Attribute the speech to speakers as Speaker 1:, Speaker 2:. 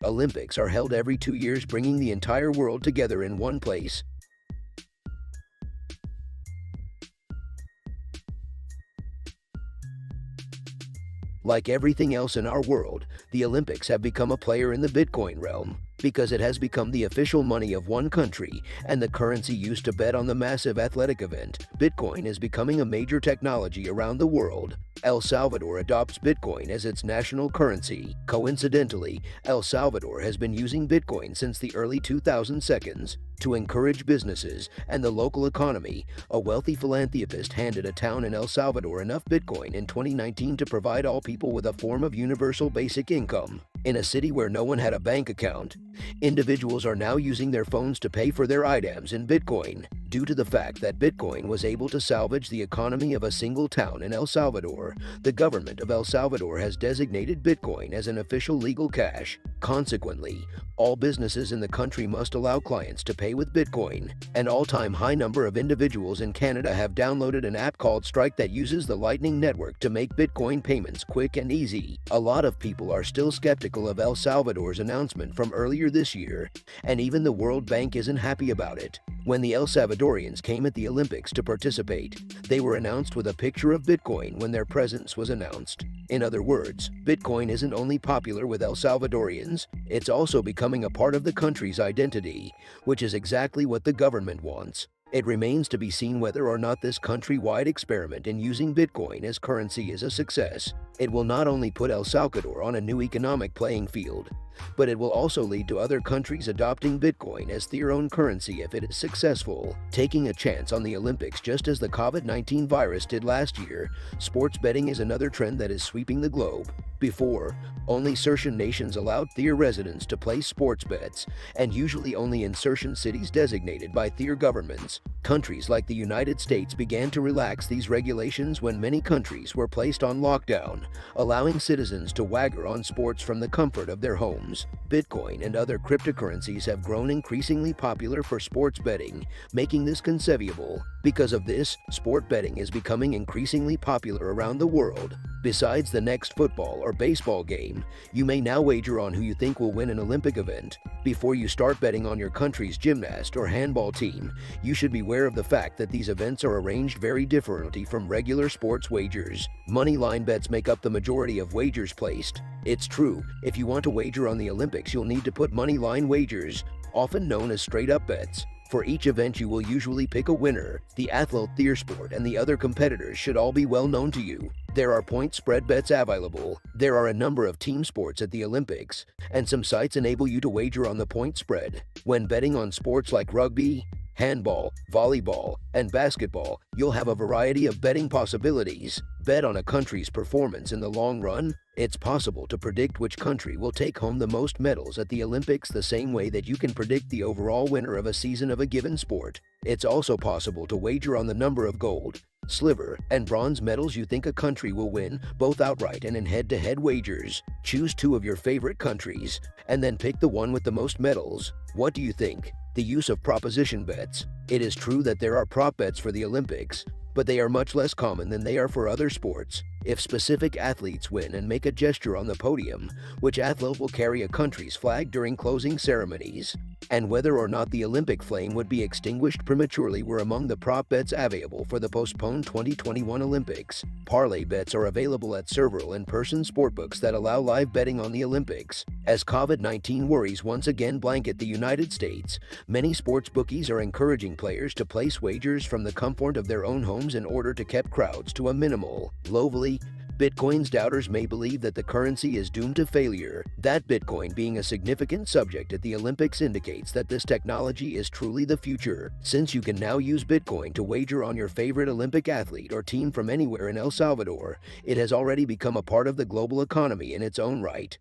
Speaker 1: Olympics are held every 2 years, bringing the entire world together in one place. Like everything else in our world, the Olympics have become a player in the Bitcoin realm because it has become the official money of one country and the currency used to bet on the massive athletic event. Bitcoin is becoming a major technology around the world. El Salvador adopts Bitcoin as its national currency. Coincidentally, El Salvador has been using Bitcoin since the early 2000s to encourage businesses and the local economy. A wealthy philanthropist handed a town in El Salvador enough Bitcoin in 2019 to provide all people with a form of universal basic income. In a city where no one had a bank account, individuals are now using their phones to pay for their items in Bitcoin. Due to the fact that Bitcoin was able to salvage the economy of a single town in El Salvador, the government of El Salvador has designated Bitcoin as an official legal cash. Consequently, all businesses in the country must allow clients to pay with Bitcoin. An all-time high number of individuals in Canada have downloaded an app called Strike that uses the Lightning Network to make Bitcoin payments quick and easy. A lot of people are still skeptical of El Salvador's announcement from earlier this year, and even the World Bank isn't happy about it. When the El Salvadorians came at the Olympics to participate, they were announced with a picture of Bitcoin when their presence was announced. In other words, Bitcoin isn't only popular with El Salvadorians, it's also becoming a part of the country's identity, which is exactly what the government wants. It remains to be seen whether or not this country-wide experiment in using Bitcoin as currency is a success. It will not only put El Salvador on a new economic playing field, but it will also lead to other countries adopting Bitcoin as their own currency if it is successful. Taking a chance on the Olympics just as the COVID-19 virus did last year, sports betting is another trend that is sweeping the globe. Before, only certain nations allowed their residents to place sports bets, and usually only in certain cities designated by their governments. Countries like the United States began to relax these regulations when many countries were placed on lockdown, allowing citizens to wager on sports from the comfort of their homes. Bitcoin and other cryptocurrencies have grown increasingly popular for sports betting, making this conceivable. Because of this, sport betting is becoming increasingly popular around the world. Besides the next football or baseball game, you may now wager on who you think will win an Olympic event. Before you start betting on your country's gymnast or handball team, you should be aware of the fact that these events are arranged very differently from regular sports wagers. Money line bets make up the majority of wagers placed. It's true, if you want to wager on the Olympics, you'll need to put money line wagers, often known as straight-up bets. For each event you will usually pick a winner. The athlete, their sport, and the other competitors should all be well known to you. There are point spread bets available. There are a number of team sports at the Olympics, and some sites enable you to wager on the point spread. When betting on sports like rugby, handball, volleyball, and basketball, you'll have a variety of betting possibilities. Bet on a country's performance in the long run. It's possible to predict which country will take home the most medals at the Olympics the same way that you can predict the overall winner of a season of a given sport. It's also possible to wager on the number of gold, silver, and bronze medals you think a country will win, both outright and in head-to-head wagers. Choose two of your favorite countries, and then pick the one with the most medals. What do you think? The use of proposition bets. It is true that there are prop bets for the Olympics, but they are much less common than they are for other sports. If specific athletes win and make a gesture on the podium, which athlete will carry a country's flag during closing ceremonies, and whether or not the Olympic flame would be extinguished prematurely were among the prop bets available for the postponed 2021 Olympics. Parlay bets are available at several in-person sportbooks that allow live betting on the Olympics. As COVID-19 worries once again blanket the United States, many sports bookies are encouraging players to place wagers from the comfort of their own homes in order to keep crowds to a minimal. Globally, Bitcoin's doubters may believe that the currency is doomed to failure. That Bitcoin being a significant subject at the Olympics indicates that this technology is truly the future. Since you can now use Bitcoin to wager on your favorite Olympic athlete or team from anywhere in El Salvador, it has already become a part of the global economy in its own right.